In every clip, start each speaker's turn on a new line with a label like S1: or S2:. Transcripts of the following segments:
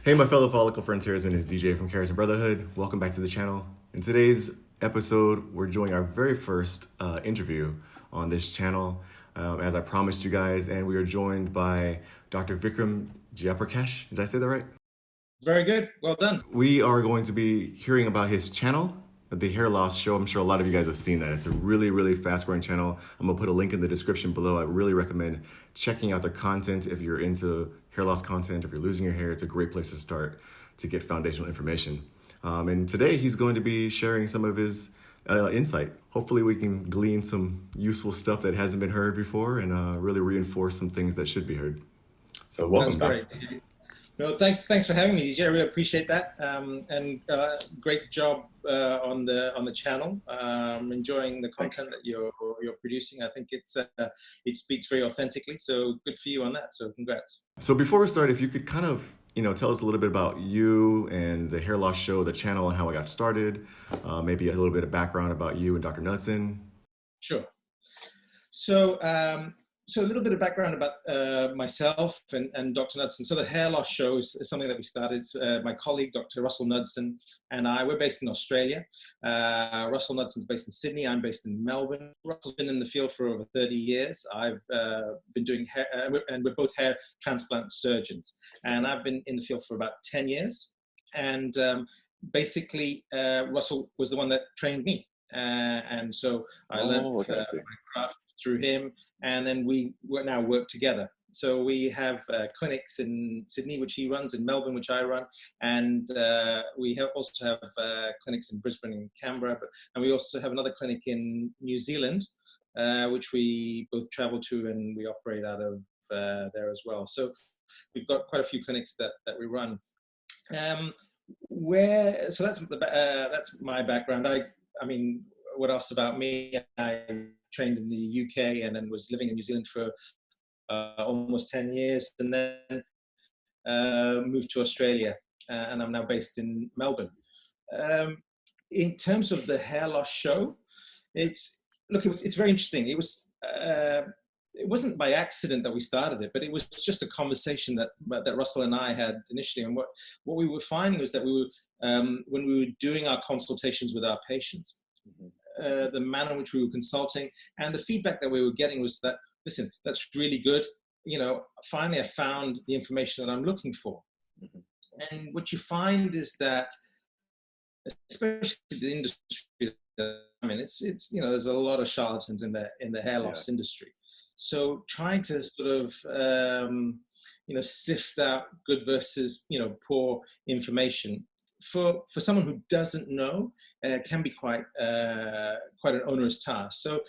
S1: Hey, my fellow follicle frontiersmen, it's DJ from Keratin Brotherhood. Welcome back to the channel. In today's episode, we're doing our very first interview on this channel, as I promised you guys, and we are joined by Dr. Vikram Jayaprakash. Did I say that right?
S2: Very good. Well done.
S1: We are going to be hearing about his channel, the Hair Loss Show. I'm sure a lot of you guys have seen that. It's a really, really fast growing channel. I'm gonna put a link in the description below. I really recommend checking out their content if you're into hair loss content, if you're losing your hair. It's a great place to start to get foundational information. And today he's going to be sharing some of his insight. Hopefully we can glean some useful stuff that hasn't been heard before and really reinforce some things that should be heard. So welcome back.
S2: That's great. No, thanks for having me, DJ. I really appreciate that. And great job on the channel. Enjoying the content that you're producing. I think it speaks very authentically. So good for you on that. So congrats.
S1: So before we start, if you could kind of tell us a little bit about you and the Hair Loss Show, the channel, and how it got started. Maybe a little bit of background about you and Dr. Knudson.
S2: Sure. So a little bit of background about myself and Dr. Knudson. So the Hair Loss Show is something that we started. My colleague, Dr. Russell Knudson, and I, we're based in Australia. Russell Knudson's based in Sydney. I'm based in Melbourne. Russell's been in the field for over 30 years. I've been doing hair, and we're both hair transplant surgeons. And I've been in the field for about 10 years. And basically, Russell was the one that trained me. And so I learned my craft through him, and then we now work together. So we have clinics in Sydney, which he runs, in Melbourne, which I run, and we also have clinics in Brisbane and Canberra, and we also have another clinic in New Zealand, which we both travel to, and we operate out of there as well. So we've got quite a few clinics that we run. So that's my background. I mean, what else about me? I trained in the UK and then was living in New Zealand for almost 10 years, and then moved to Australia, and I'm now based in Melbourne. In terms of the Hair Loss Show, it's very interesting. It wasn't by accident that we started it, but it was just a conversation that Russell and I had initially. And what we were finding was that we were when we were doing our consultations with our patients, the manner in which we were consulting and the feedback that we were getting was that, listen, that's really good. Finally I found the information that I'm looking for. And what you find is that, especially the industry, I mean, it's there's a lot of charlatans in the hair loss industry. So trying to sort of, sift out good versus, poor information for someone who doesn't know can be quite an onerous task. So,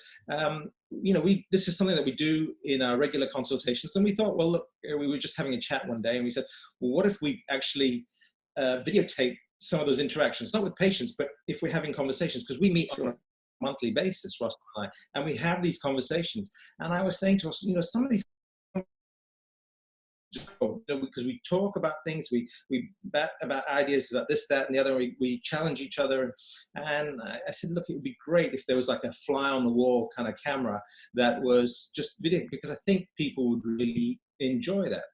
S2: this is something that we do in our regular consultations. And we thought, well, look, we were just having a chat one day and we said, well, what if we actually videotape some of those interactions, not with patients, but if we're having conversations, because we meet on a monthly basis, Russell and I, and we have these conversations. And I was saying to us, some of these, because we talk about things, we bat about ideas about this, that, and the other. We challenge each other, and I said, look, it would be great if there was like a fly on the wall kind of camera that was just video, because I think people would really enjoy that.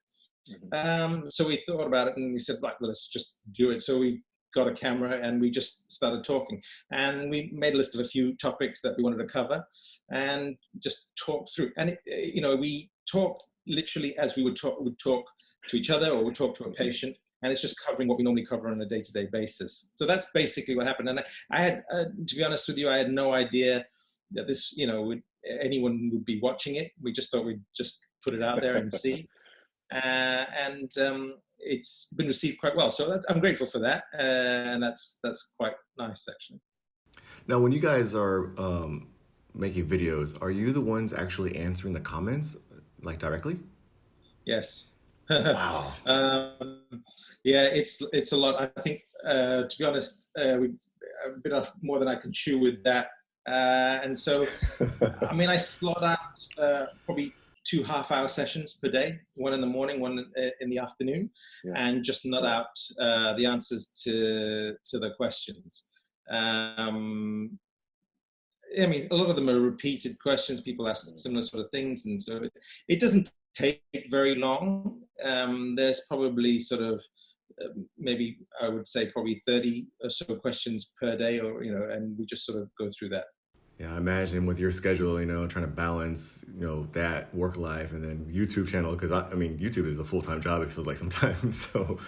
S2: So we thought about it, and we said, like, well, let's just do it. So we got a camera and we just started talking, and we made a list of a few topics that we wanted to cover and just talk through. And we talk literally as we would talk to each other or would talk to a patient, and it's just covering what we normally cover on a day-to-day basis. So that's basically what happened. And I had, to be honest with you, I had no idea that this, anyone would be watching it. We just thought we'd just put it out there and see. It's been received quite well. So I'm grateful for that. And that's quite nice, actually.
S1: Now, when you guys are making videos, are you the ones actually answering the comments, like directly?
S2: Yes.
S1: Wow.
S2: Yeah, it's a lot. I think, to be honest, we've a bit of more than I can chew with that. And so, I mean, I slot out probably 2 half-hour sessions per day, one in the morning, one in the afternoon, and just nut out the answers to the questions. I mean, a lot of them are repeated questions. People ask similar sort of things, and so it doesn't take very long. There's probably sort of maybe I would say probably 30 or so questions per day, or, and we just sort of go through that.
S1: Yeah, I imagine with your schedule, trying to balance, that work life and then YouTube channel, because I mean, YouTube is a full-time job, it feels like sometimes. So,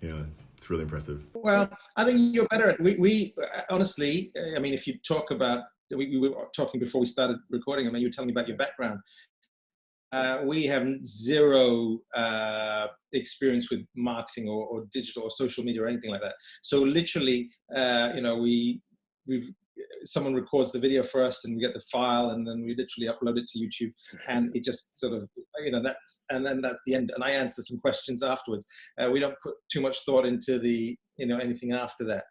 S1: it's really impressive.
S2: Well, I think you're better at, we honestly, I mean, if you talk about, we were talking before we started recording, I mean, you were telling me about your background. We have zero experience with marketing or digital or social media or anything like that. So literally, someone records the video for us and we get the file, and then we literally upload it to YouTube, and it just sort of, that's the end. And I answer some questions afterwards. We don't put too much thought into the, anything after that.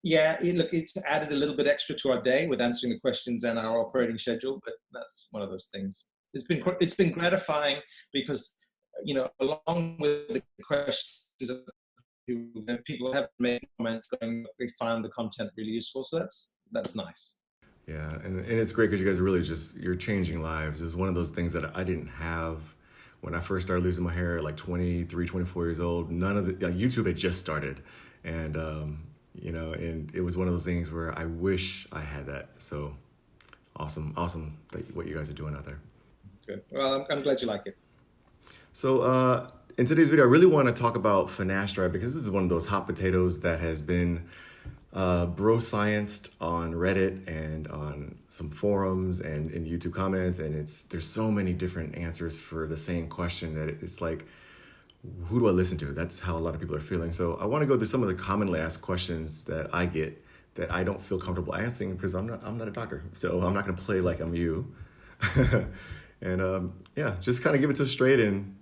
S2: Yeah, look, it's added a little bit extra to our day with answering the questions and our operating schedule, but that's one of those things. It's been gratifying because, along with the questions, people have made comments going, they found the content really useful. So that's nice.
S1: Yeah, and it's great because you guys are really you're changing lives. It was one of those things that I didn't have when I first started losing my hair at like 23, 24 years old. None of YouTube had just started. And, and it was one of those things where I wish I had that. So awesome what you guys are doing out there.
S2: Good. Well, I'm glad you like it.
S1: So in today's video, I really want to talk about finasteride because this is one of those hot potatoes that has been bro-scienced on Reddit and on some forums and in YouTube comments. And there's so many different answers for the same question that it's like, who do I listen to? That's how a lot of people are feeling. So I want to go through some of the commonly asked questions that I get that I don't feel comfortable answering because I'm not a doctor. So I'm not going to play like I'm you. And just kind of give it to us straight and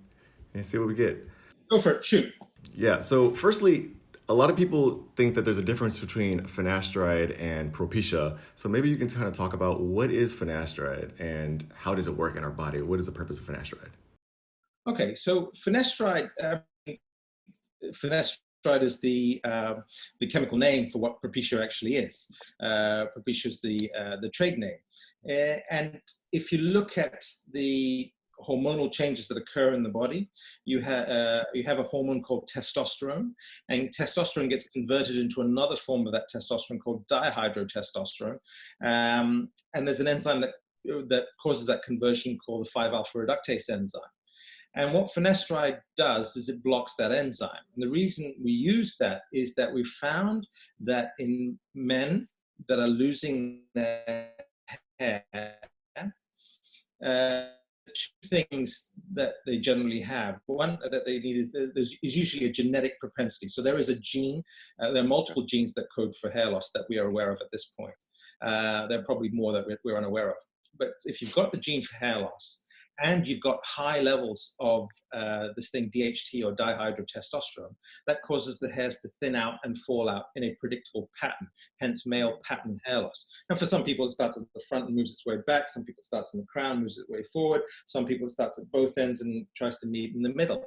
S1: see what we get.
S2: Go for it. Shoot.
S1: Yeah. So firstly, a lot of people think that there's a difference between finasteride and Propecia. So maybe you can kind of talk about what is finasteride and how does it work in our body? What is the purpose of finasteride?
S2: Okay. So finasteride is the chemical name for what Propecia actually is. Propecia is the trade name. And if you look at the hormonal changes that occur in the body, you have a hormone called testosterone, and testosterone gets converted into another form of that testosterone called dihydrotestosterone. And there's an enzyme that causes that conversion called the 5-alpha reductase enzyme. And what finasteride does is it blocks that enzyme. And the reason we use that is that we found that in men that are losing their hair, two things that they generally have. One that they need is usually a genetic propensity. So there is a gene, there are multiple genes that code for hair loss that we are aware of at this point. There are probably more that we're unaware of. But if you've got the gene for hair loss, and you've got high levels of this thing, DHT or dihydrotestosterone, that causes the hairs to thin out and fall out in a predictable pattern, hence male pattern hair loss. And for some people, it starts at the front and moves its way back. Some people it starts in the crown, moves its way forward. Some people it starts at both ends and tries to meet in the middle.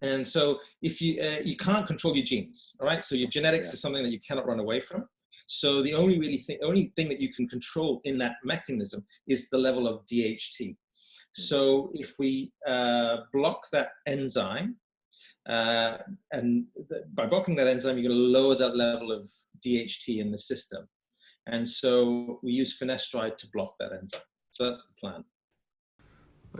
S2: And so if you can't control your genes, all right? So your genetics is something that you cannot run away from. So the only thing that you can control in that mechanism is the level of DHT. So if we block that enzyme, and by blocking that enzyme, you're going to lower that level of DHT in the system. And so we use finasteride to block that enzyme. So that's the plan.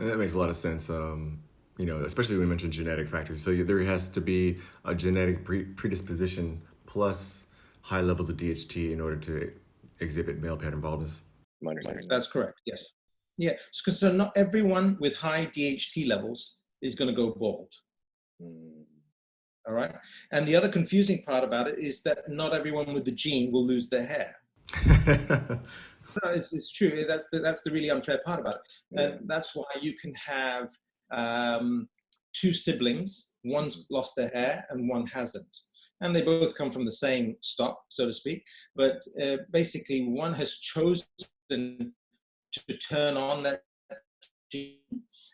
S1: And that makes a lot of sense, especially when you mentioned genetic factors. So there has to be a genetic predisposition plus high levels of DHT in order to exhibit male pattern baldness.
S2: That's correct, yes. Yeah, because so not everyone with high DHT levels is going to go bald. All right. And the other confusing part about it is that not everyone with the gene will lose their hair. No, it's true. That's the really unfair part about it. And that's why you can have two siblings. One's lost their hair and one hasn't. And they both come from the same stock, so to speak. But basically, one has chosen to turn on that gene,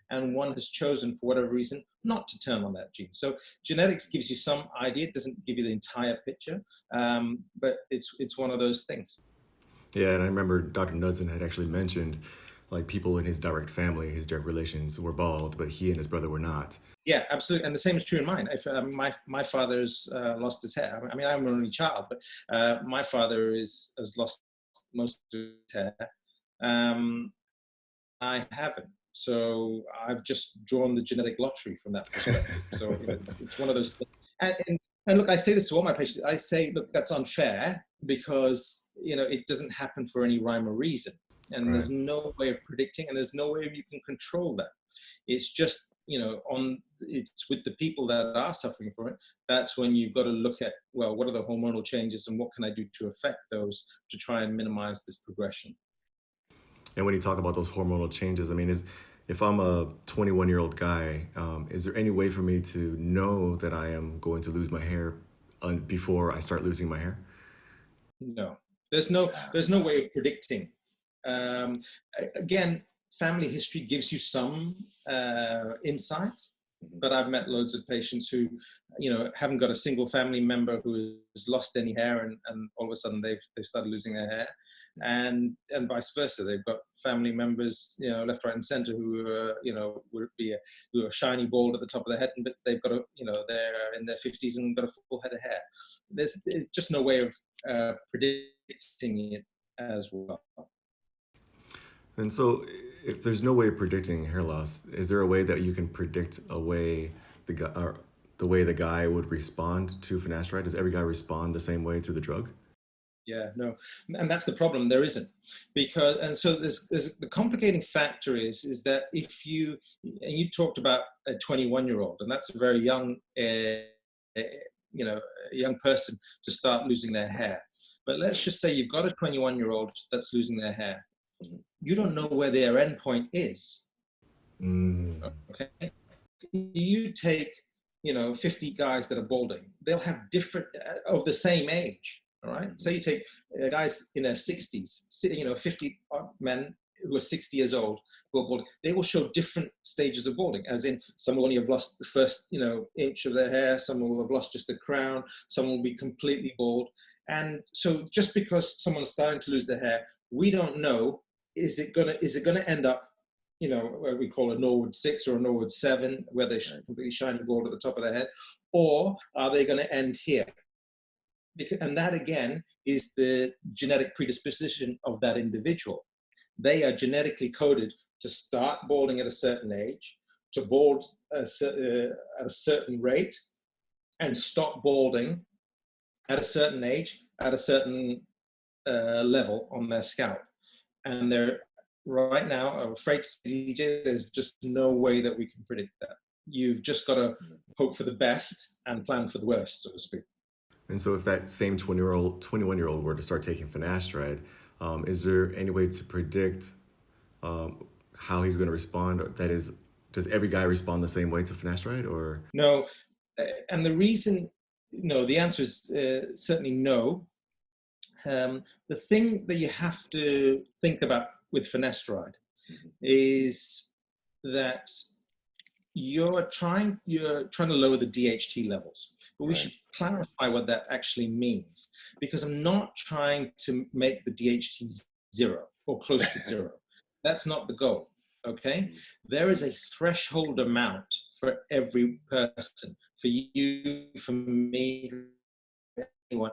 S2: and one has chosen, for whatever reason, not to turn on that gene. So genetics gives you some idea. It doesn't give you the entire picture, but it's one of those things.
S1: Yeah, and I remember Dr. Knudson had actually mentioned like people in his direct family, his direct relations were bald, but he and his brother were not.
S2: Yeah, absolutely, and the same is true in mine. If my father's lost his hair. I mean, I'm an only child, but my father has lost most of his hair. I haven't. So I've just drawn the genetic lottery from that perspective. So it's one of those things. And look, I say this to all my patients. I say, look, that's unfair because it doesn't happen for any rhyme or reason, and
S1: Right.
S2: there's no way of predicting, and there's no way you can control that. It's just it's with the people that are suffering from it. That's when you've got to look at, well, what are the hormonal changes and what can I do to affect those to try and minimize this progression.
S1: And when you talk about those hormonal changes, I mean, if I'm a 21-year-old guy, is there any way for me to know that I am going to lose my hair before I start losing my hair?
S2: No, there's no way of predicting. Again, family history gives you some insight, but I've met loads of patients who, haven't got a single family member who has lost any hair, and all of a sudden they've started losing their hair, and vice versa. They've got family members, left, right, and centre who who are shiny bald at the top of their head, but they've got they're in their 50s and got a full head of hair. There's just no way of predicting it as well.
S1: And so, if there's no way of predicting hair loss, is there a way that you can predict the way the guy would respond to finasteride? Does every guy respond the same way to the drug?
S2: Yeah, no, and that's the problem. There isn't, so there's the complicating factor is that if you talked about a 21-year-old, and that's a very young, young person to start losing their hair. But let's just say you've got a 21-year-old that's losing their hair. You don't know where their endpoint is. Okay, you take 50 guys that are balding. They'll have different of the same age. All right. So you take guys in their 60s, 50 men who are 60 years old who are balding. They will show different stages of balding, as in some will only have lost the first inch of their hair, some will have lost just the crown, some will be completely bald. And so just because someone's starting to lose their hair, we don't know, is it gonna end up what we call a Norwood 6 or a Norwood 7, where they're completely shiny bald at the top of their head, or are they going to end here? And that again is the genetic predisposition of that individual. They are genetically coded to start balding at a certain age, to bald at a certain rate, and stop balding at a certain age, at a certain level on their scalp. And they're right now, I'm afraid to say, DJ, there's just no way that we can predict that. You've just got to hope for the best and plan for the worst, so to speak.
S1: And so if that same 21-year-old were to start taking finasteride, is there any way to predict how he's going to respond? That is, does every guy respond the same way to finasteride, or?
S2: No, and the reason, no, the answer is certainly no. The thing that you have to think about with finasteride is that you're trying to lower the DHT levels, but we should clarify what that actually means, because I'm not trying to make the DHT zero or close to zero. That's not the goal. Okay, there is a threshold amount for every person, for you, for me, anyone,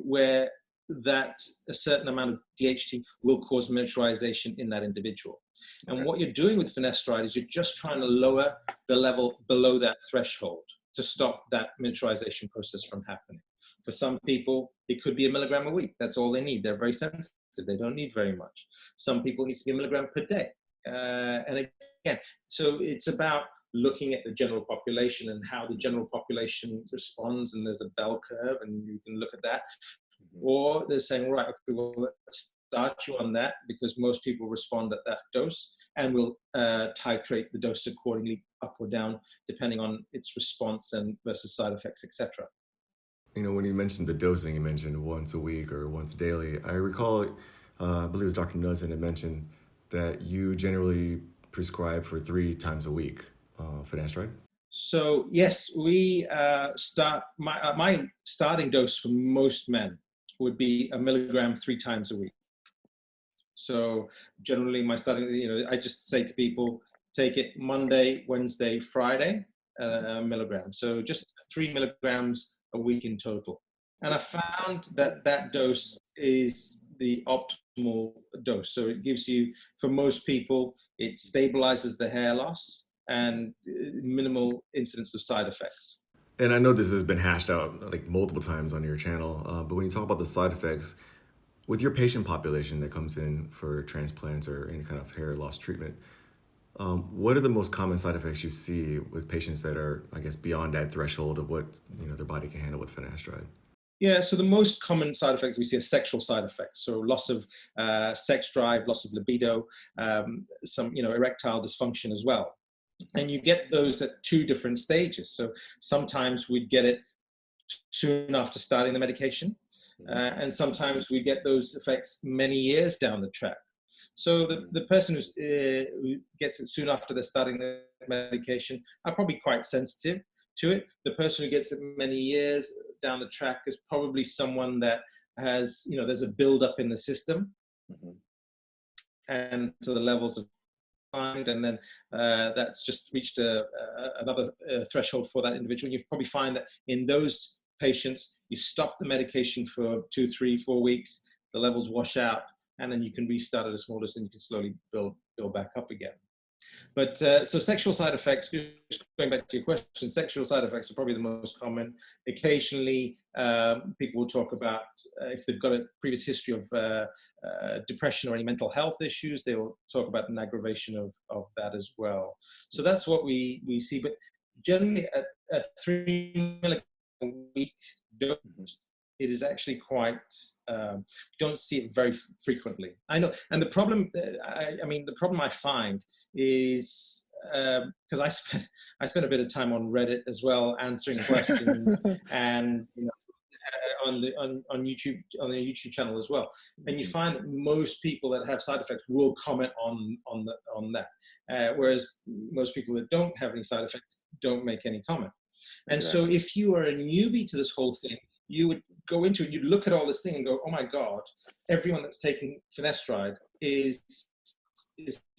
S2: where that a certain amount of DHT will cause miniaturization in that individual. And what you're doing with finasteride is you're just trying to lower the level below that threshold to stop that miniaturization process from happening. For some people, it could be a milligram a week. That's all they need. They're very sensitive. They don't need very much. Some people need to be a milligram per day. And again, so it's about looking at the general population and how the general population responds, and there's a bell curve, and you can look at that. Or they're saying, right, okay, well, let's start you on that because most people respond at that dose, and we'll titrate the dose accordingly, up or down, depending on its response and versus side effects, etc.
S1: When you mentioned the dosing, you mentioned once a week or once daily. I recall, I believe it was Dr. Knudson had mentioned that you generally prescribe for 3 times a week finasteride.
S2: So yes, we start, my starting dose for most men would be a milligram 3 times a week. So generally my starting, I just say to people, take it Monday, Wednesday, Friday, milligrams. So just 3 milligrams a week in total. And I found that that dose is the optimal dose. So it gives you, for most people, it stabilizes the hair loss and minimal incidence of side effects.
S1: And I know this has been hashed out like multiple times on your channel, but when you talk about the side effects, with your patient population that comes in for transplants or any kind of hair loss treatment, what are the most common side effects you see with patients that are, I guess, beyond that threshold of what their body can handle with finasteride?
S2: Yeah, so the most common side effects we see are sexual side effects. So loss of sex drive, loss of libido, some erectile dysfunction as well. And you get those at 2 different stages. So sometimes we'd get it soon after starting the medication, and sometimes we get those effects many years down the track. So the person who gets it soon after they're starting the medication are probably quite sensitive to it. The person who gets it many years down the track is probably someone that has, there's a buildup in the system, and so the levels of and then that's just reached another threshold for that individual. You probably find that in those patients, you stop the medication for 2, 3, 4 weeks, the levels wash out, and then you can restart at a small dose and you can slowly build back up again. But so sexual side effects, going back to your question, sexual side effects are probably the most common. Occasionally, people will talk about if they've got a previous history of depression or any mental health issues, they will talk about an aggravation of that as well. So that's what we see. But generally, a 3 milligram a week dose, it is actually quite, don't see it very frequently. I know, and the problem, the problem I find is, because I spent a bit of time on Reddit as well, answering questions, and on the YouTube channel as well. And you find that most people that have side effects will comment on that, whereas most people that don't have any side effects don't make any comment. And so if you are a newbie to this whole thing, you would go into it, you'd look at all this thing and go, oh my God, everyone that's taking finasteride is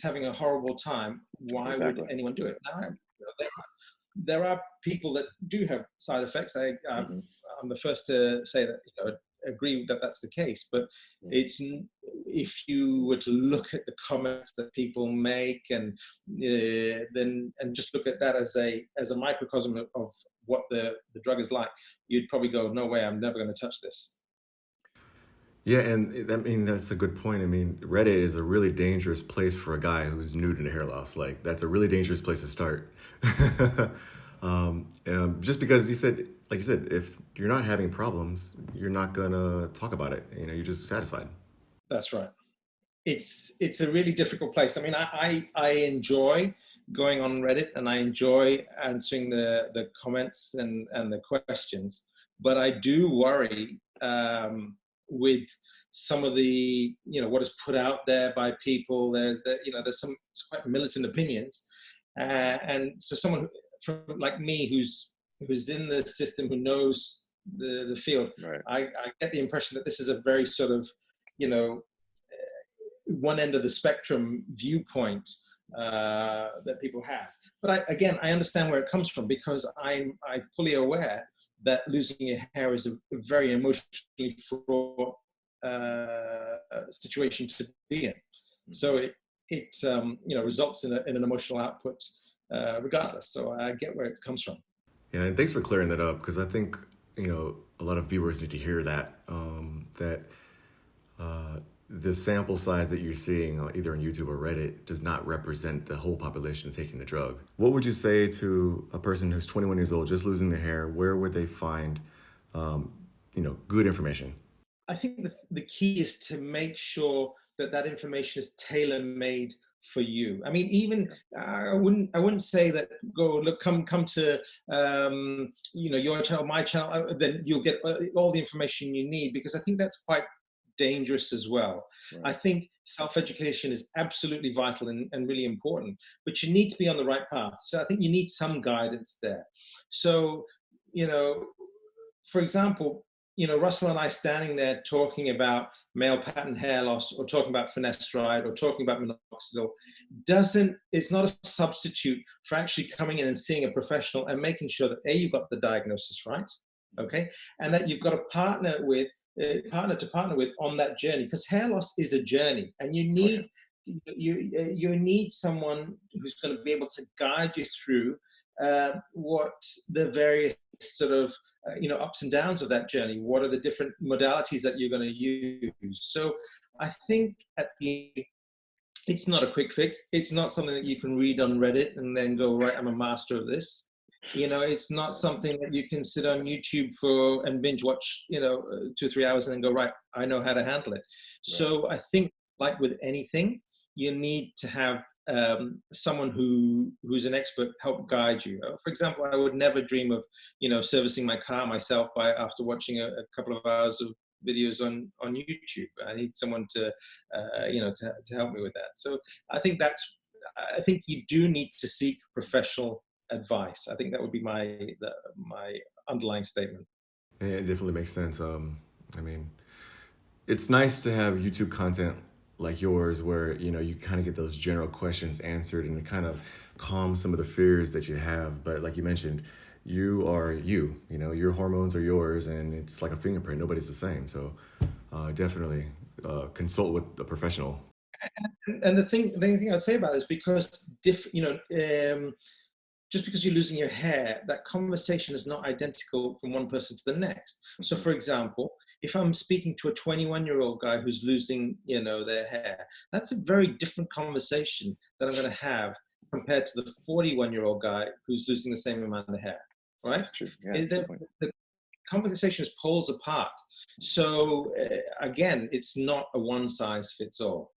S2: having a horrible time. Why would anyone do it? Now, there are people that do have side effects. I'm the first to say that, agree that that's the case, but it's, if you were to look at the comments that people make and just look at that as a microcosm of what the drug is like, you'd probably go, no way, I'm never going to touch this.
S1: Yeah, and that's a good point. I mean, Reddit is a really dangerous place for a guy who's new to hair loss. Like, that's a really dangerous place to start. Just because like you said, if you're not having problems, you're not gonna talk about it. You're just satisfied.
S2: That's right. It's a really difficult place. I mean, I enjoy going on Reddit and I enjoy answering the comments and the questions, but I do worry with some of the, what is put out there by people. There's some quite militant opinions, and so someone from like me who's in the system, who knows the field, I get the impression that this is a very sort of, one end of the spectrum viewpoint that people have. But I understand where it comes from, because I'm fully aware that losing your hair is a very emotionally fraught situation to be in. So it results in an emotional output regardless. So I get where it comes from.
S1: Yeah, and thanks for clearing that up, because I think a lot of viewers need to hear that the sample size that you're seeing either on YouTube or Reddit does not represent the whole population taking the drug. What would you say to a person who's 21 years old, just losing their hair? Where would they find, good information?
S2: I think the key is to make sure that information is tailor-made for you. I mean, even I wouldn't say that come to your channel, my channel, then you'll get all the information you need, because I think that's quite dangerous as well. Right. I think self-education is absolutely vital and really important, but you need to be on the right path. So I think you need some guidance there. So, for example, Russell and I standing there talking about male pattern hair loss or talking about finasteride or talking about minoxidil it's not a substitute for actually coming in and seeing a professional and making sure that you got the diagnosis right, okay, and that you've got a partner to partner with on that journey, because hair loss is a journey, and you need you need someone who's going to be able to guide you through what the various sort of ups and downs of that journey. What are the different modalities that you're going to use? So I think it's not a quick fix. It's not something that you can read on Reddit and then go, right, I'm a master of this. It's not something that you can sit on YouTube and binge watch 2 or 3 hours and then go, right, I know how to handle it. Right. So I think, like with anything, you need to have someone who's an expert help guide you. For example, I would never dream of servicing my car myself after watching a couple of hours of videos on YouTube. I need someone to help me with that. So I think you do need to seek professional advice. I think that would be my underlying statement.
S1: It definitely makes sense. I mean, it's nice to have YouTube content like yours where you kind of get those general questions answered, and it kind of calms some of the fears that you have. But like you mentioned, you are your hormones are yours, and it's like a fingerprint. Nobody's the same. So definitely consult with a professional.
S2: And the thing I'd say about this, because just because you're losing your hair, that conversation is not identical from one person to the next. So for example, if I'm speaking to a 21-year-old guy who's losing, their hair, that's a very different conversation that I'm going to have compared to the 41-year-old guy who's losing the same amount of hair, right?
S3: That's true. Yeah,
S2: the conversation is poles apart. So again, it's not a one size fits all.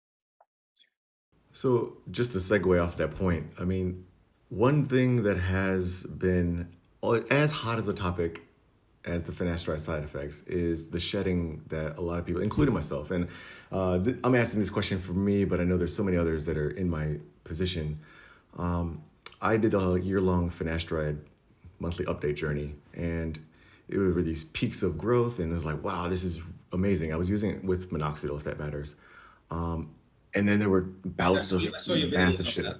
S1: So just to segue off that point, I mean, one thing that has been as hot as a topic as the finasteride side effects is the shedding that a lot of people, including myself, and I'm asking this question for me, but I know there's so many others that are in my position. I did a year-long finasteride monthly update journey, and it were these peaks of growth, and it was like, wow, this is amazing. I was using it with minoxidil, if that matters. And then there were bouts of massive shedding.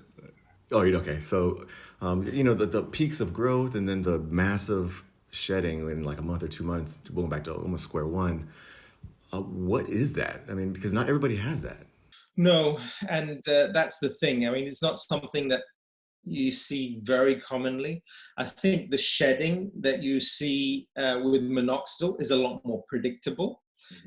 S1: Oh, okay. So, the peaks of growth and then the massive shedding in like a month or 2 months, going back to almost square one. What is that? I mean, because not everybody has that.
S2: No, and that's the thing. I mean, it's not something that you see very commonly. I think the shedding that you see with minoxidil is a lot more predictable.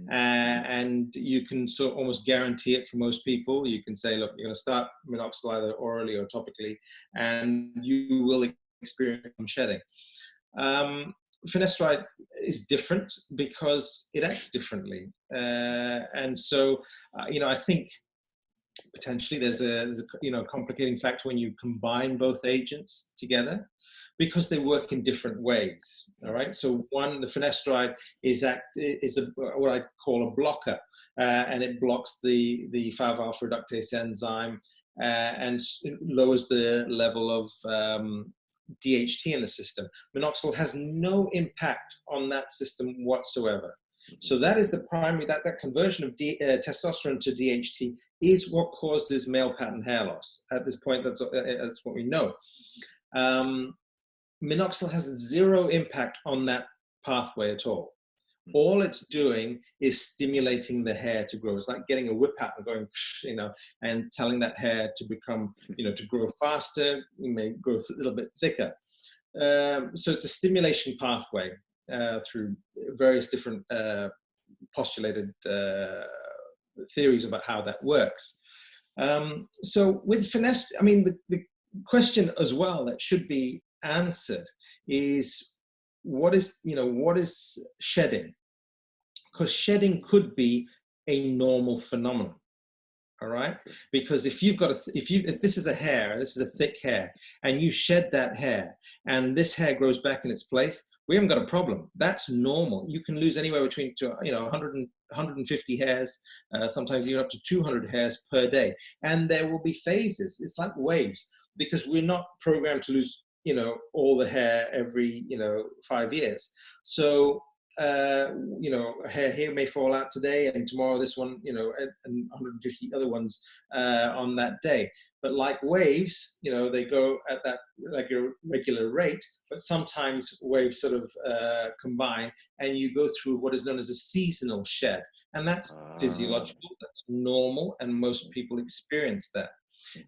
S2: And you can sort of almost guarantee it for most people. You can say, look, you're going to start minoxidil either orally or topically, and you will experience some shedding. Finasteride is different because it acts differently. And so, I think potentially there's a complicating factor when you combine both agents together, because they work in different ways. All right. So the finasteride is what I call a blocker, and it blocks the 5-alpha reductase enzyme and lowers the level of DHT in the system. Minoxidil has no impact on that system whatsoever. So that is the primary, that conversion of testosterone to DHT is what causes male pattern hair loss. At this point, that's what we know. Minoxidil has zero impact on that pathway at all. All it's doing is stimulating the hair to grow. It's like getting a whip out and going, and telling that hair to become, to grow faster, grow a little bit thicker. So it's a stimulation pathway through various different postulated theories about how that works. So with finasteride, I mean, the question as well that should be answered is, what is shedding? Because shedding could be a normal phenomenon. All right, because if this is a hair, this is a thick hair, and you shed that hair, and this hair grows back in its place, we haven't got a problem. That's normal. You can lose anywhere between 100 and 150 hairs, sometimes even up to 200 hairs per day, and there will be phases. It's like waves, because we're not programmed to lose all the hair every 5 years. So you know, hair here may fall out today, and tomorrow this one, you know, and 150 other ones on that day. But like waves, you know, they go at that regular rate, but sometimes waves sort of combine, and you go through what is known as a seasonal shed, and that's physiological, that's normal, and most people experience that.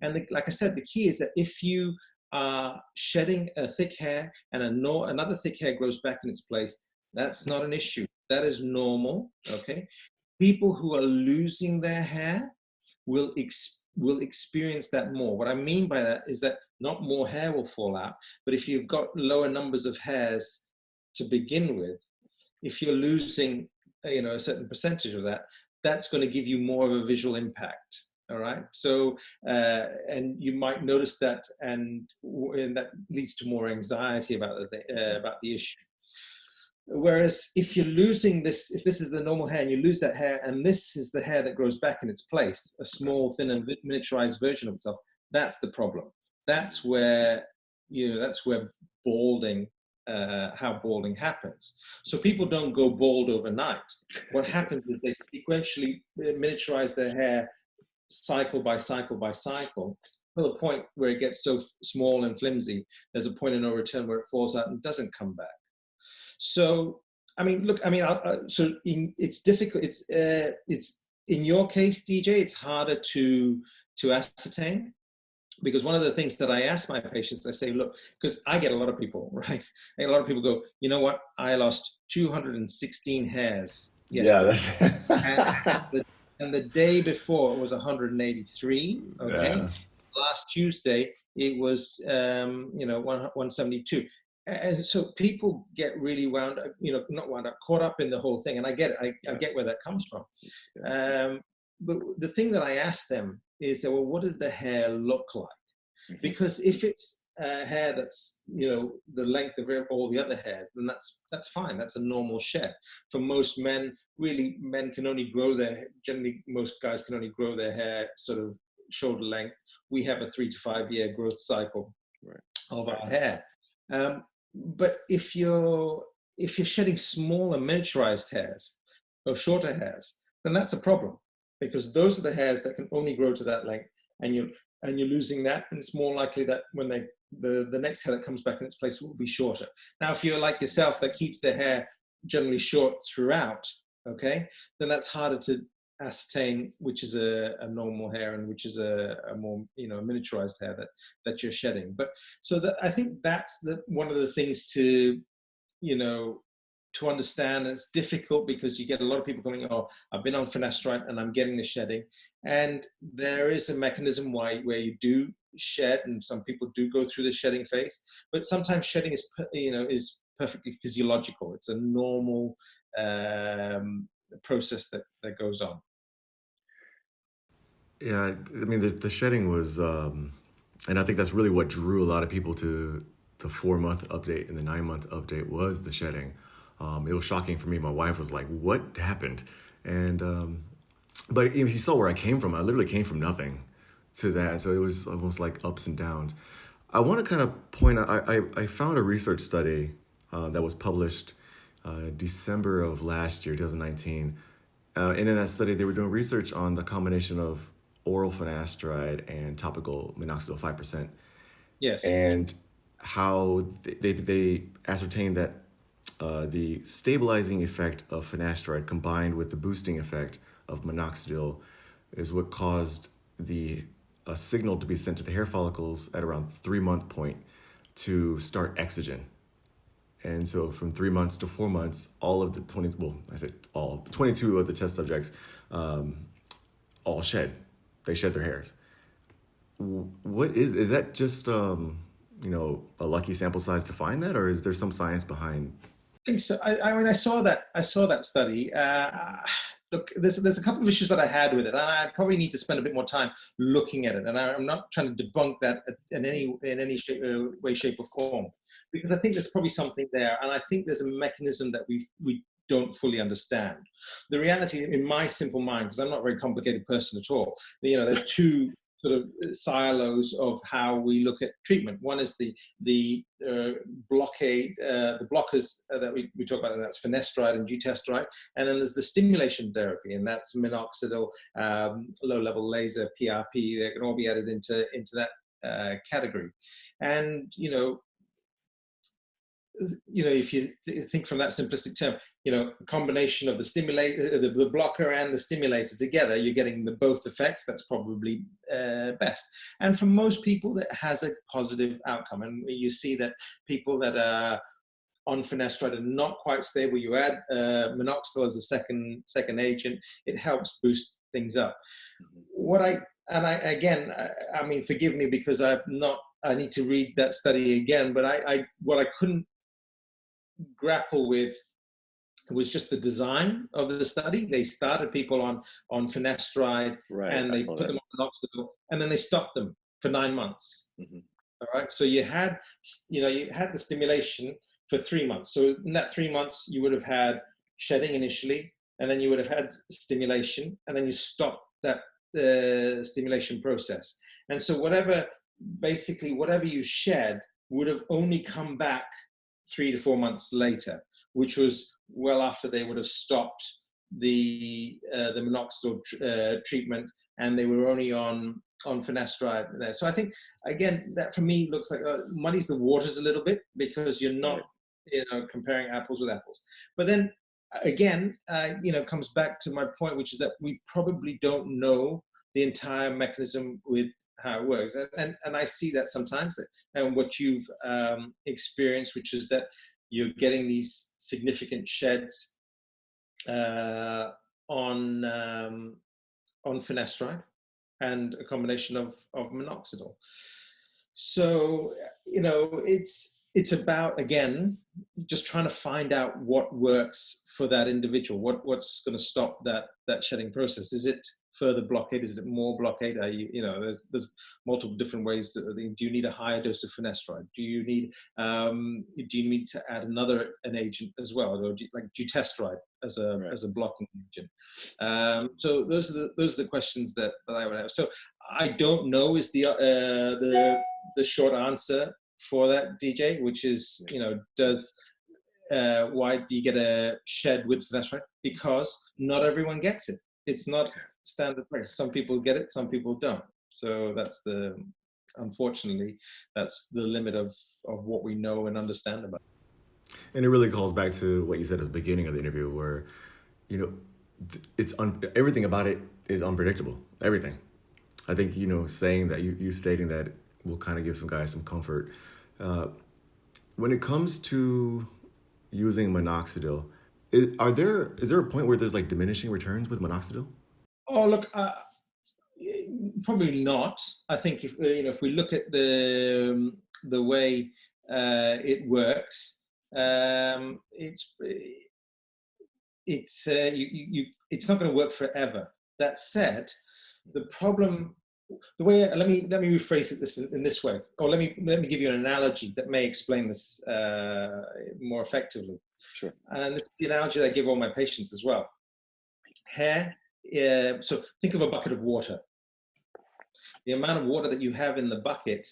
S2: And like I said, the key is that if you are shedding a thick hair and another thick hair grows back in its place, that's not an issue. That is normal. Okay. People who are losing their hair will experience that more. What I mean by that is that not more hair will fall out, but if you've got lower numbers of hairs to begin with, if you're losing, you know, a certain percentage of that, that's going to give you more of a visual impact. All right. So, and you might notice that, and that leads to more anxiety about the issue. Whereas if you're losing this, if this is the normal hair and you lose that hair, and this is the hair that grows back in its place, a small, thin, and miniaturized version of itself, that's the problem. That's where, you know, that's where balding, how balding happens. So people don't go bald overnight. What happens is they sequentially miniaturize their hair cycle by cycle by cycle, to the point where it gets so small and flimsy, there's a point of no return where it falls out and doesn't come back. So, I mean, look, I mean, it's difficult. It's in your case, DJ, it's harder to ascertain, because one of the things that I ask my patients, I say, look, because I get a lot of people, right? I get a lot of people go, you know what? I lost 216 hairs yesterday.
S1: Yeah.
S2: And the day before it was 183. Okay.
S1: Yeah.
S2: Last Tuesday it was, you know, 172. And so people get really wound up, you know, not wound up, caught up in the whole thing. And I get it. I get where that comes from. But the thing that I ask them is that, well, what does the hair look like? Because if it's hair that's, you know, the length of all the other hair, then that's fine. That's a normal shed. For most men, really, men can only grow generally most guys can only grow their hair sort of shoulder length. We have a 3 to 5 year growth cycle of our hair. But if you're shedding smaller miniaturized hairs or shorter hairs, then that's a problem, because those are the hairs that can only grow to that length, and you're losing that, and it's more likely that when the next hair that comes back in its place will be shorter. Now, if you're like yourself that keeps their hair generally short throughout, okay, then that's harder to ascertain which is a normal hair and which is a more, you know, miniaturized hair that you're shedding. But so that, I think that's one of the things to, you know, to understand. It's difficult because you get a lot of people going, oh, I've been on finasteride and I'm getting the shedding. And there is a mechanism where you do shed, and some people do go through the shedding phase, but sometimes shedding is, you know, is perfectly physiological. It's a normal process that goes on.
S1: Yeah, I mean, the shedding was, and I think that's really what drew a lot of people to the 4-month update and the 9-month update was the shedding. It was shocking for me. My wife was like, what happened? And, but if you saw where I came from, I literally came from nothing to that. So it was almost like ups and downs. I want to kind of point out, I found a research study that was published December of last year, 2019. And in that study, they were doing research on the combination of oral finasteride and topical minoxidil 5%.
S2: Yes.
S1: And how they ascertained that the stabilizing effect of finasteride combined with the boosting effect of minoxidil is what caused a signal to be sent to the hair follicles at around 3-month point to start exogen. And so from 3 months to 4 months, all of the 22 of the test subjects all shed. They shed their hairs. What is that just, you know, a lucky sample size to find that, or is there some science behind?
S2: I think so. I mean, I saw that study. Look, there's a couple of issues that I had with it, and I probably need to spend a bit more time looking at it. And I'm not trying to debunk that in any way, shape, or form, because I think there's probably something there, and I think there's a mechanism that we don't fully understand. The reality, in my simple mind, because I'm not a very complicated person at all, you know, there are two sort of silos of how we look at treatment. One is the blockade, the blockers that we talk about, and that's finasteride and dutasteride. And then there's the stimulation therapy, and that's minoxidil, low-level laser, PRP. They can all be added into that category. And if you think from that simplistic term, a combination of the stimulator, the blocker and the stimulator together, you're getting both effects. That's probably best. And for most people, that has a positive outcome. And you see that people that are on finasteride are not quite stable. You add minoxidil as a second agent, it helps boost things up. I mean, forgive me because I need to read that study again, but what I couldn't grapple with was just the design of the study. They started people on finasteride, and they put them on minoxidil, and then they stopped them for 9 months. All right, so you had the stimulation for 3 months. So in that 3 months, you would have had shedding initially, and then you would have had stimulation, and then you stopped that stimulation process. And so whatever you shed would have only come back 3 to 4 months later, which was well after they would have stopped the minoxidil treatment, and they were only on finasteride there. So I think, again, that for me looks like muddies the waters a little bit, because you're not comparing apples with apples. But then again, comes back to my point, which is that we probably don't know the entire mechanism with how it works. And I see that sometimes, and what you've experienced, which is that you're getting these significant sheds on finasteride and a combination of minoxidil. So, it's about, again, just trying to find out what works for that individual. What's going to stop that shedding process? Is it further blockade? Is it more blockade? There's multiple different ways. Do you need a higher dose of finasteride? Do you need to add an agent as well, or like dutasteride as a blocking agent? So those are the questions that I would have. So I don't know is the short answer for that, DJ, which is, why do you get a shed with finasteride? Because not everyone gets it. It's not standard practice. Some people get it, some people don't. So unfortunately, that's the limit of what we know and understand about it.
S1: And it really calls back to what you said at the beginning of the interview, where, everything about it is unpredictable. Everything. I think, saying that, you stating that will kind of give some guys some comfort. When it comes to using minoxidil, is there a point where there's like diminishing returns with minoxidil?
S2: Oh, look, probably not. I think if we look at the way it works, it's not going to work forever. That said, the problem, let me rephrase it in this way, or let me give you an analogy that may explain this more effectively.
S3: Sure.
S2: And this is the analogy that I give all my patients as well. Hair. So think of a bucket of water. The amount of water that you have in the bucket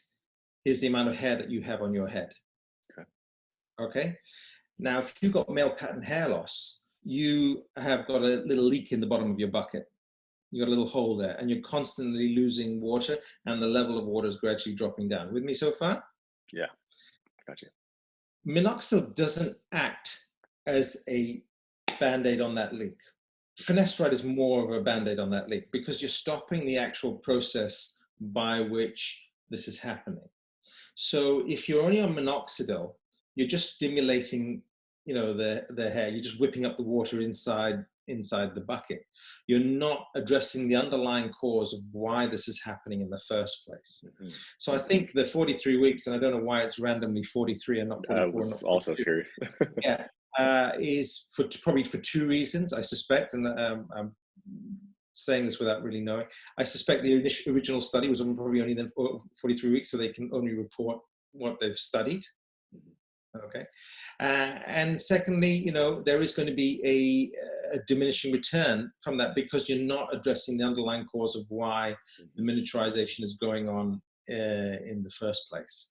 S2: is the amount of hair that you have on your head. Okay. Now, if you've got male pattern hair loss, you have got a little leak in the bottom of your bucket. You've got a little hole there, and you're constantly losing water, and the level of water is gradually dropping down. With me so far?
S3: Yeah, gotcha.
S2: Minoxidil doesn't act as a Band-Aid on that leak. Finasteride is more of a Band-Aid on that leak, because you're stopping the actual process by which this is happening. So if you're only on minoxidil, you're just stimulating, the hair. You're just whipping up the water inside the bucket. You're not addressing the underlying cause of why this is happening in the first place. Mm-hmm. So I think the 43 weeks, and I don't know why it's randomly 43 and not 44.
S3: I was also curious.
S2: Yeah, is probably for two reasons, I suspect, and I'm saying this without really knowing. I suspect the original study was probably only then 43 weeks, so they can only report what they've studied. Okay. And secondly, there is going to be a diminishing return from that because you're not addressing the underlying cause of why the miniaturization is going on in the first place.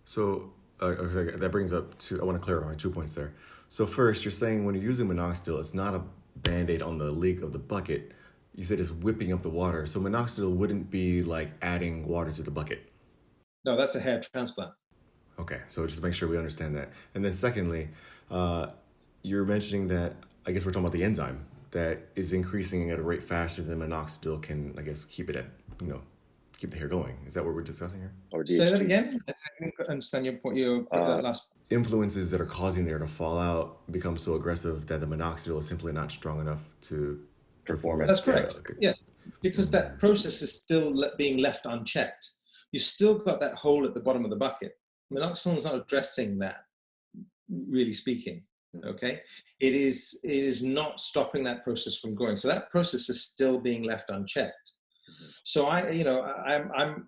S1: So okay, that brings up I want to clarify 2 points there. So first, you're saying when you're using minoxidil, it's not a Band-Aid on the leak of the bucket. You said it's whipping up the water. So minoxidil wouldn't be like adding water to the bucket.
S2: No, that's a hair transplant.
S1: Okay, so just make sure we understand that. And then secondly, you're mentioning that, I guess we're talking about the enzyme that is increasing at a rate faster than minoxidil can, I guess, keep it at, keep the hair going. Is that what we're discussing here?
S3: Or
S2: Say that
S3: DHT.
S2: again. I didn't understand your point. Your last.
S1: Influences that are causing the hair to fall out become so aggressive that the minoxidil is simply not strong enough to perform it.
S2: That's correct.
S1: Okay.
S2: Yes, because that process is still being left unchecked. You still got that hole at the bottom of the bucket. Minoxidil is not addressing that, really speaking. Okay, it is not stopping that process from going. So that process is still being left unchecked. So I'm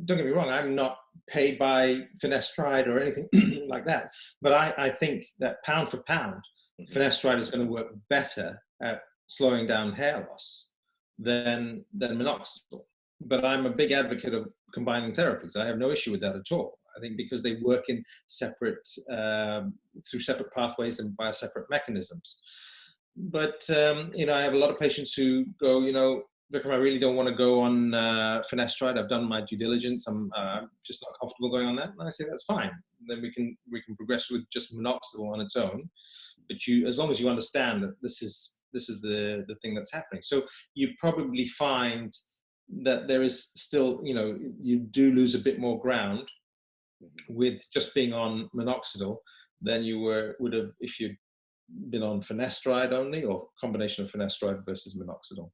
S2: don't get me wrong, I'm not paid by Finasteride or anything like that. But I think that pound for pound, Finasteride is going to work better at slowing down hair loss than minoxidil. But I'm a big advocate of combining therapies. I have no issue with that at all. I think because they work in separate, through separate pathways and via separate mechanisms. But, I have a lot of patients who go, Vikram, I really don't want to go on Finasteride. I've done my due diligence. I'm just not comfortable going on that. And I say, that's fine. Then we can progress with just minoxidil on its own. But as long as you understand that this is the thing that's happening. So you probably find that there is still, you do lose a bit more ground with just being on minoxidil than you would have if you'd been on Finasteride only, or combination of Finasteride versus minoxidil.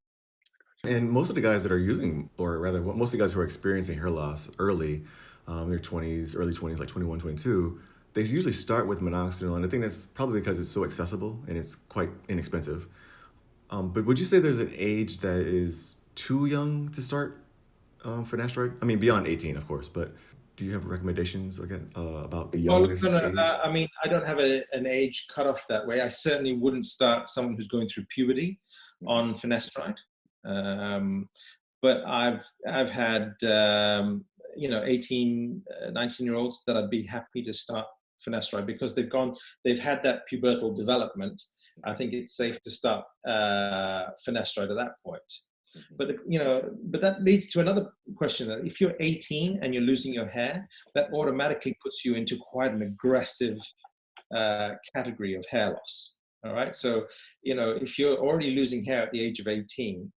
S1: And most of the guys that are using, or rather, most of the guys who are experiencing hair loss early, their 20s, early 20s, like 21, 22, they usually start with minoxidil. And I think that's probably because it's so accessible and it's quite inexpensive. But would you say there's an age that is too young to start Finasteride? I mean, beyond 18, of course, but do you have recommendations again about the youngest age?
S2: I mean, I don't have an age cutoff that way. I certainly wouldn't start someone who's going through puberty on Finasteride. But I've had 18, 19-year-olds that I'd be happy to start Finasteride because they've had that pubertal development. I think it's safe to start Finasteride at that point. But but that leads to another question. That if you're 18 and you're losing your hair, that automatically puts you into quite an aggressive category of hair loss. All right. So if you're already losing hair at the age of 18,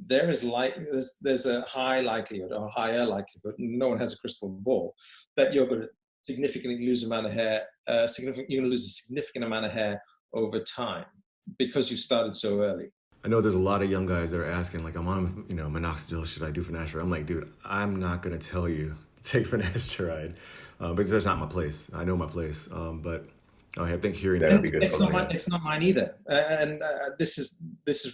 S2: there's a high likelihood, or higher likelihood, no one has a crystal ball, that you're going to significantly lose amount of hair. You're going to lose a significant amount of hair over time because you started so early.
S1: I know there's a lot of young guys that are asking, like, I'm on, minoxidil, should I do Finasteride? I'm like, dude, I'm not going to tell you to take Finasteride because that's not my place. I know my place. But I think hearing that would be good.
S2: It's not mine either. And this is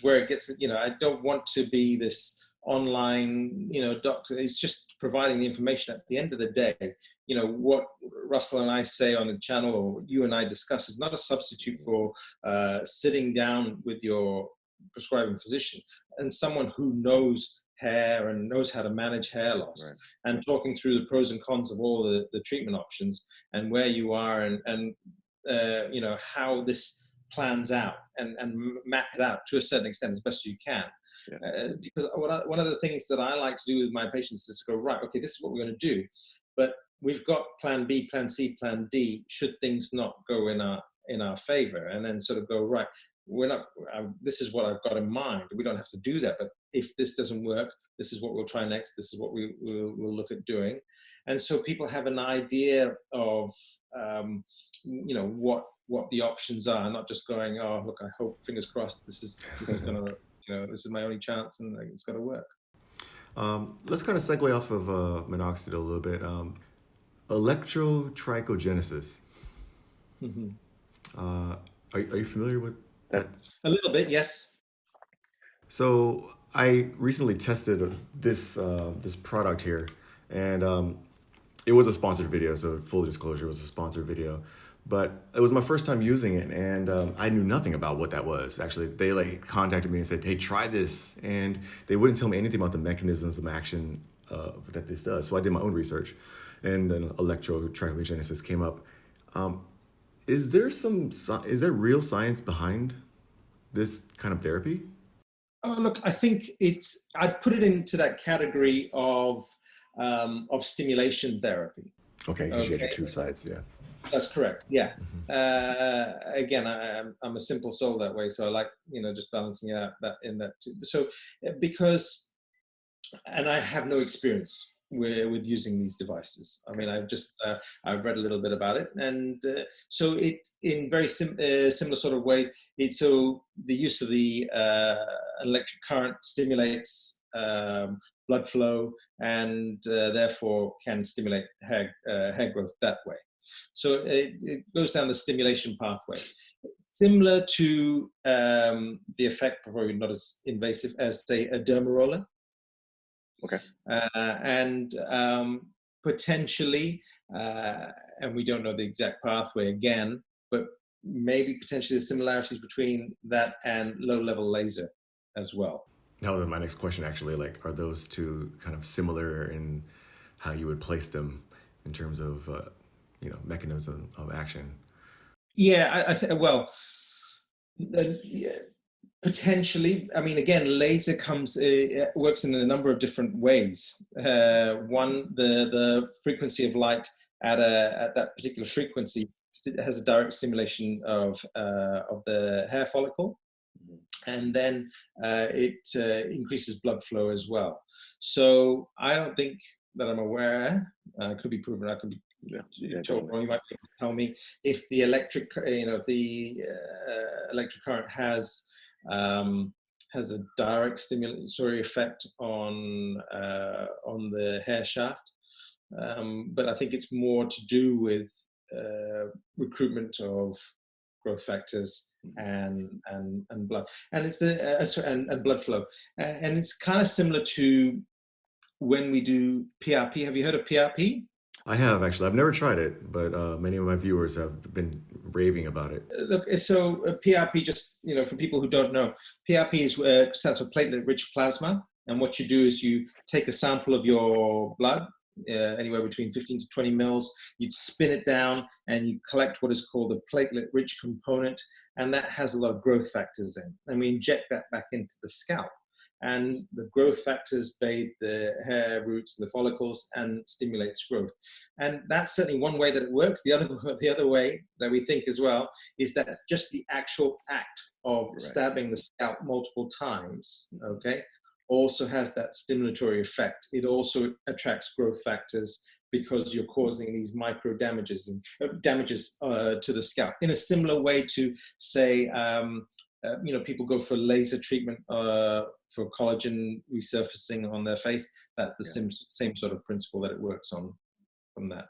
S2: where it gets, I don't want to be this online, doctor. It's just providing the information. At the end of the day, what Russell and I say on the channel, or what you and I discuss, is not a substitute for sitting down with your prescribing physician and someone who knows hair and knows how to manage hair loss, right, and talking through the pros and cons of all the treatment options and where you are and how this plans out and map it out to a certain extent as best you can. Yeah. Because one of the things that I like to do with my patients is to go, right, okay, this is what we're going to do, but we've got plan B, plan C, plan D, should things not go in our favor, and then sort of go, right, this is what I've got in mind. We don't have to do that, but if this doesn't work, this is what we'll try next. This is what we'll look at doing. And so people have an idea of, what the options are, not just going, oh, look, I hope, fingers crossed, this is going to, this is my only chance and it's got to work.
S1: Let's kind of segue off of minoxidil a little bit. Electrotrichogenesis.
S2: Mm-hmm.
S1: Are you familiar with that?
S2: A little bit, yes.
S1: So I recently tested this product here, and It was a sponsored video, so full disclosure, it was a sponsored video. But it was my first time using it, and I knew nothing about what that was. Actually, they like contacted me and said, "Hey, try this," and they wouldn't tell me anything about the mechanisms of action that this does. So I did my own research, and then Electrotrichogenesis came up. Is there real science behind this kind of therapy?
S2: Oh, look, I think I'd put it into that category of stimulation therapy.
S1: Okay, because you had your two sides, yeah.
S2: That's correct. Yeah. Again, I'm a simple soul that way, so I like just balancing it out in that too. So because, and I have no experience with using these devices. I mean, I've read a little bit about it, and so it in very similar sort of ways. So the use of the electric current stimulates blood flow, and therefore can stimulate hair growth that way. So it goes down the stimulation pathway, similar to the effect, probably not as invasive as, say, a derma roller.
S3: Okay.
S2: And potentially, and we don't know the exact pathway again, but maybe potentially the similarities between that and low-level laser as well.
S1: That was my next question, actually. Like, are those two kind of similar in how you would place them in terms of, mechanism of action?
S2: Yeah, well, yeah, potentially. I mean, again, laser works in a number of different ways. One, the frequency of light at that particular frequency has a direct stimulation of the hair follicle, and then it increases blood flow as well. So I don't think that I'm aware. Could be proven. I could be told, or you might be able to tell me if the electric, electric current has a direct stimulatory effect on the hair shaft. But I think it's more to do with recruitment of growth factors and blood, and it's and blood flow, and it's kind of similar to when we do PRP. Have you heard of PRP?
S1: I have, actually. I've never tried it, but many of my viewers have been raving about it.
S2: Look, so PRP, just for people who don't know, PRP stands for platelet-rich plasma, and what you do is you take a sample of your blood, anywhere between 15 to 20 mils, you'd spin it down and you collect what is called the platelet-rich component, and that has a lot of growth factors in, and we inject that back into the scalp. And the growth factors bathe the hair roots and the follicles and stimulates growth. And that's certainly one way that it works. The other way that we think as well is that just the actual act of stabbing the scalp multiple times, okay, also has that stimulatory effect. It also attracts growth factors because you're causing these micro damages and damages to the scalp. In a similar way to, say, people go for laser treatment for collagen resurfacing on their face. That's the same sort of principle that it works on from that.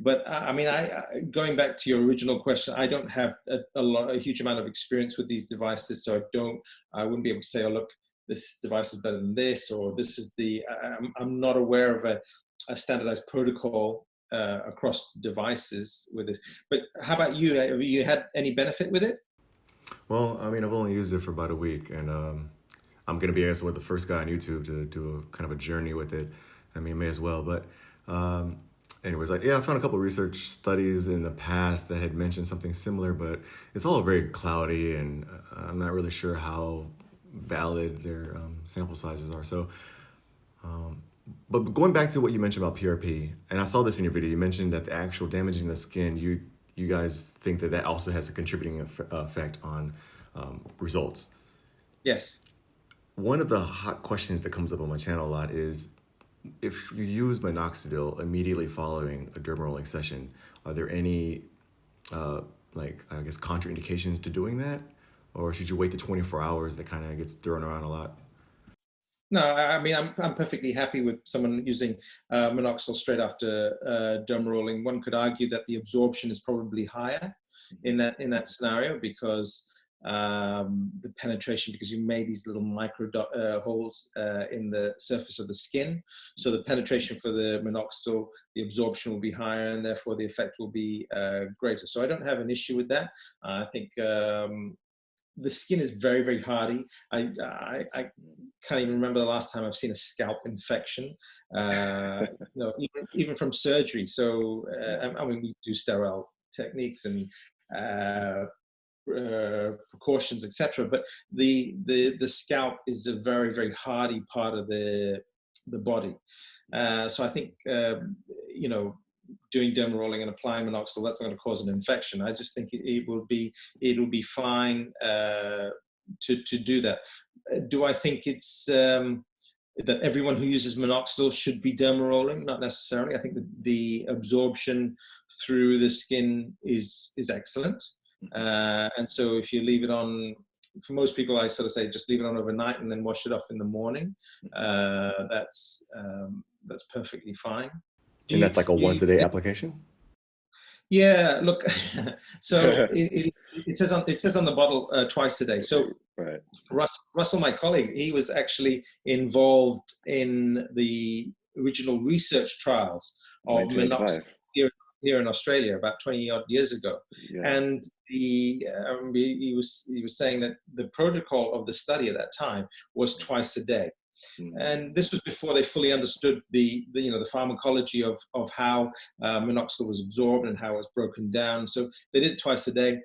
S2: But I mean, going back to your original question, I don't have a huge amount of experience with these devices, so I wouldn't be able to say, oh, look, this device is better than this, or this is I'm not aware of a standardized protocol across devices with this. But how about you? Have you had any benefit with it?
S1: Well, I mean, I've only used it for about a week, and I'm going to be, I guess, the first guy on YouTube to do a kind of a journey with it. I mean, may as well. But anyways, I found a couple of research studies in the past that had mentioned something similar, but it's all very cloudy, and I'm not really sure how valid their sample sizes are. So, but going back to what you mentioned about PRP, and I saw this in your video, you mentioned that the actual damaging the skin, you guys think that also has a contributing effect on results.
S2: Yes.
S1: One of the hot questions that comes up on my channel a lot is, if you use minoxidil immediately following a derma rolling session, are there any, contraindications to doing that? Or should you wait to 24 hours? That kind of gets thrown around a lot.
S2: No, I mean, I'm perfectly happy with someone using minoxidil straight after derma rolling. One could argue that the absorption is probably higher in that scenario, because the penetration, because you made these little micro holes in the surface of the skin. So the penetration for the minoxidil, the absorption will be higher, and therefore the effect will be greater. So I don't have an issue with that. I think the skin is very, very hardy. I can't even remember the last time I've seen a scalp infection, even from surgery. So, I mean, we do sterile techniques and precautions, etc. But the scalp is a very, very hardy part of the body. So I think, doing derma rolling and applying minoxidil, that's not going to cause an infection. I just think it will be fine to do that. Do I think it's that everyone who uses minoxidil should be derma rolling? Not necessarily. I think that the absorption through the skin is excellent, and so if you leave it on, for most people, I sort of say just leave it on overnight and then wash it off in the morning. That's perfectly fine.
S1: And that's like a once a day application?
S2: Yeah, look, so it says on the bottle twice a day. So
S3: Right.
S2: Russell, my colleague, he was actually involved in the original research trials of minoxidil here in Australia about 20 odd years ago.
S3: Yeah.
S2: And he was saying that the protocol of the study at that time was twice a day. And this was before they fully understood the pharmacology of how minoxidil was absorbed and how it was broken down. So they did it twice a day.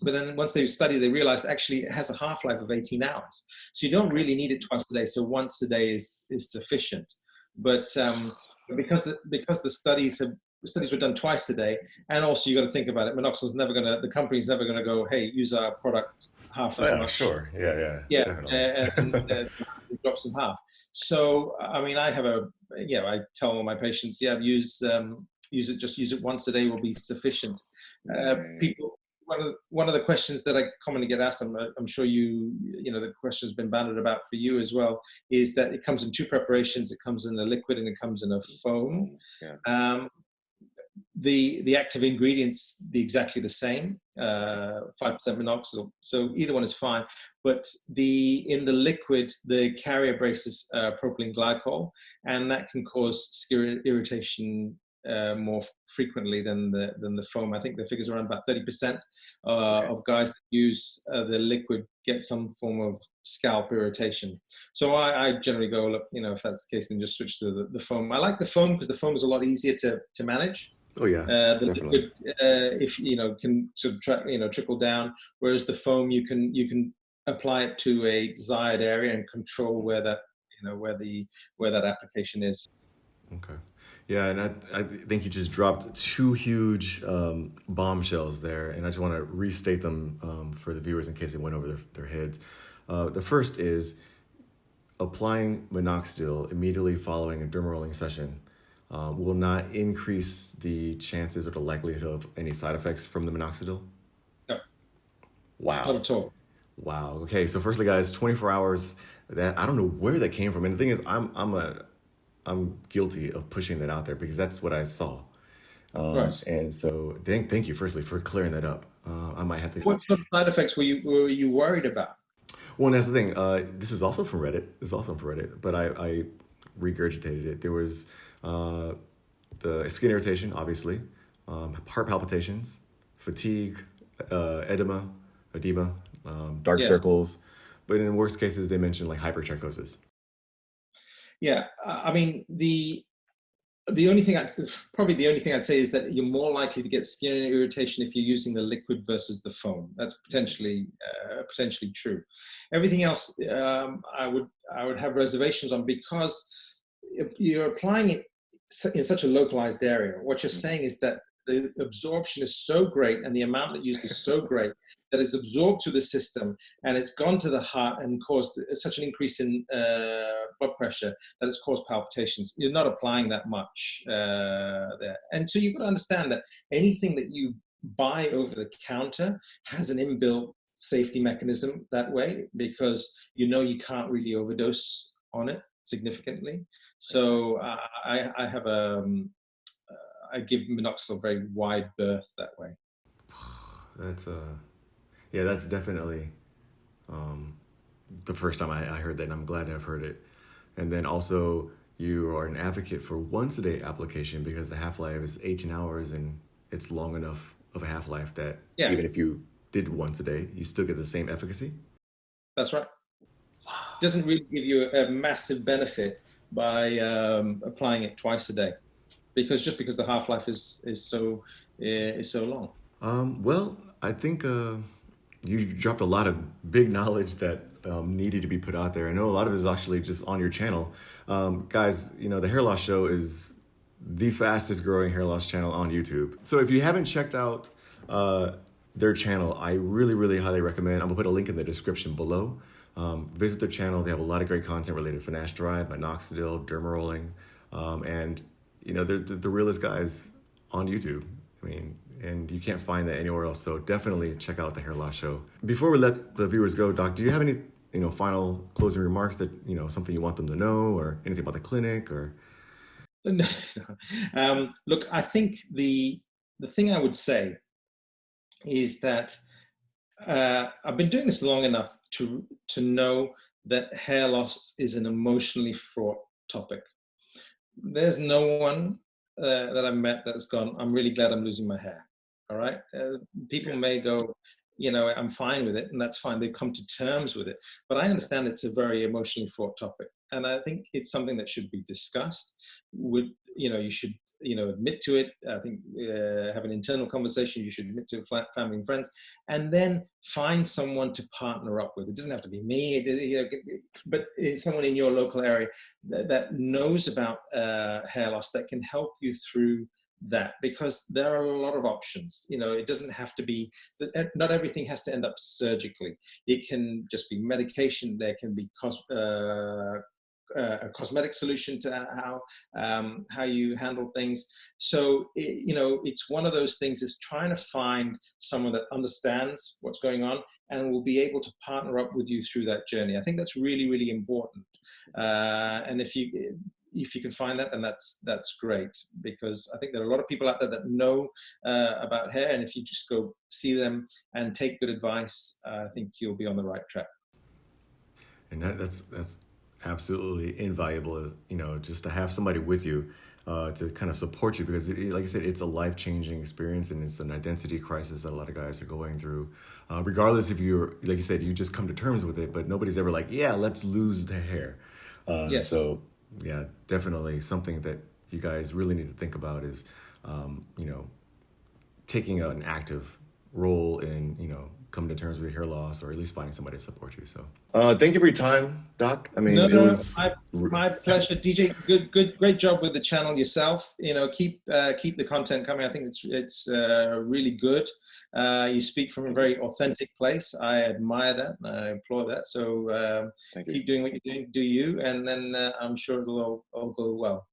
S2: But then once they studied, they realized actually it has a half-life of 18 hours. So you don't really need it twice a day. So once a day is sufficient. But because the studies were done twice a day, and also you got to think about it, minoxidil's never going to, the company's never going to go, hey, use our product half as much.
S1: Sure. Yeah.
S2: And drops in half. So I mean, I tell all my patients, use it once a day will be sufficient. People, one of the questions that I commonly get asked, I'm sure the question's been bandied about for you as well, is that it comes in two preparations. It comes in a liquid and it comes in a foam. Yeah. The active ingredients exactly the same, 5% minoxidil. So either one is fine. But in the liquid, the carrier braces propylene glycol, and that can cause skin irritation more frequently than the foam. I think the figures are around about 30% of guys that use the liquid get some form of scalp irritation. So I generally go, look, if that's the case, then just switch to the foam. I like the foam because the foam is a lot easier to manage.
S1: Oh yeah,
S2: the
S1: definitely.
S2: liquid, if can sort of trickle down, whereas the foam you can apply it to a desired area and control where that where that application is.
S1: Okay. Yeah, and I think you just dropped two huge bombshells there, and I just want to restate them for the viewers in case they went over their heads. The first is applying minoxidil immediately following a derma rolling session will not increase the chances or the likelihood of any side effects from the minoxidil?
S2: No.
S1: Wow.
S2: Not at all.
S1: Wow. Okay, so firstly, guys, 24 hours. That I don't know where that came from, and the thing is, I'm guilty of pushing that out there because that's what I saw.
S2: Right.
S1: And so, thank you, firstly, for clearing that up. I might have to.
S2: What sort of side effects were you worried about?
S1: Well, and that's the thing. This is also from Reddit. But I regurgitated it. There was the skin irritation, obviously, heart palpitations, fatigue, edema, dark circles. But in worst cases, they mentioned like hypertrichosis.
S2: Yeah, I mean the only thing I'd say is that you're more likely to get skin irritation if you're using the liquid versus the foam. That's potentially true. Everything else, I would have reservations on, because if you're applying it in such a localized area. What you're saying is that the absorption is so great and the amount that used is so great that it's absorbed through the system and it's gone to the heart and caused such an increase in blood pressure that it's caused palpitations. You're not applying that much there. And so you've got to understand that anything that you buy over the counter has an inbuilt safety mechanism that way, because you can't really overdose on it significantly. So I have I give minoxidil a very wide berth that way.
S1: That's Yeah, that's definitely the first time I heard that, and I'm glad to have heard it. And then also, you are an advocate for once a day application because the half-life is 18 hours and it's long enough of a half-life that
S2: Yeah,
S1: even if you did once a day, you still get the same efficacy.
S2: that's right. Doesn't really give you a massive benefit by applying it twice a day, because the half-life is so long.
S1: Well, I think you dropped a lot of big knowledge that needed to be put out there. I know a lot of it is actually just on your channel. Guys, you know, the Hair Loss Show is the fastest growing hair loss channel on YouTube. So if you haven't checked out their channel, I really, really highly recommend. I'm gonna put a link in the description below. Visit their channel. They have a lot of great content related to finasteride, minoxidil, derma rolling, and you know, they're the realest guys on YouTube. I mean, and you can't find that anywhere else. So definitely check out the Hair Loss Show. Before we let the viewers go, Doc, do you have any, you know, final closing remarks that, you know, something you want them to know or anything about the clinic or?
S2: Look, I think the thing I would say is that I've been doing this long enough to know that hair loss is an emotionally fraught topic. There's no one that I've met that's gone, I'm really glad I'm losing my hair. All right. People may go, you know, I'm fine with it, and that's fine. They come to terms with it. But I understand it's a very emotionally fraught topic. And I think it's something that should be discussed. You know, you should, you know, admit to it. I think have an internal conversation. You should admit to family and friends, and then find someone to partner up with. It doesn't have to be me, you know, but someone in your local area that knows about hair loss that can help you through that, because there are a lot of options. You know, it doesn't have to be, not everything has to end up surgically. It can just be medication. There can be a cosmetic solution to how you handle things. So you know, it's one of those things, is trying to find someone that understands what's going on and will be able to partner up with you through that journey. I think that's really, really important. And if you can find that, then that's great, because I think there are a lot of people out there that know about hair, and if you just go see them and take good advice, I think you'll be on the right track.
S1: And that's absolutely invaluable, you know, just to have somebody with you to kind of support you, because like I said, it's a life-changing experience, and it's an identity crisis that a lot of guys are going through. Regardless if you're, like you said, you just come to terms with it, but nobody's ever like, yeah, let's lose the hair.
S2: Yes.
S1: So yeah, definitely something that you guys really need to think about is, you know, taking an active role in, you know, coming to terms with your hair loss, or at least finding somebody to support you. So thank you for your time, Doc. I mean,
S2: No,
S1: it was
S2: my pleasure. DJ, great job with the channel yourself. You know, keep the content coming. I think it's really good. You speak from a very authentic place. I admire that, and I applaud that. So keep doing what you're doing. Do you, and then I'm sure it'll all go well.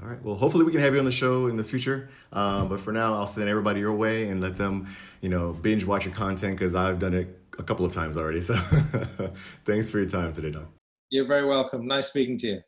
S1: all right. Well, hopefully we can have you on the show in the future. But for now, I'll send everybody your way and let them, you know, binge watch your content, because I've done it a couple of times already. So thanks for your time today, Doc.
S2: You're very welcome. Nice speaking to you.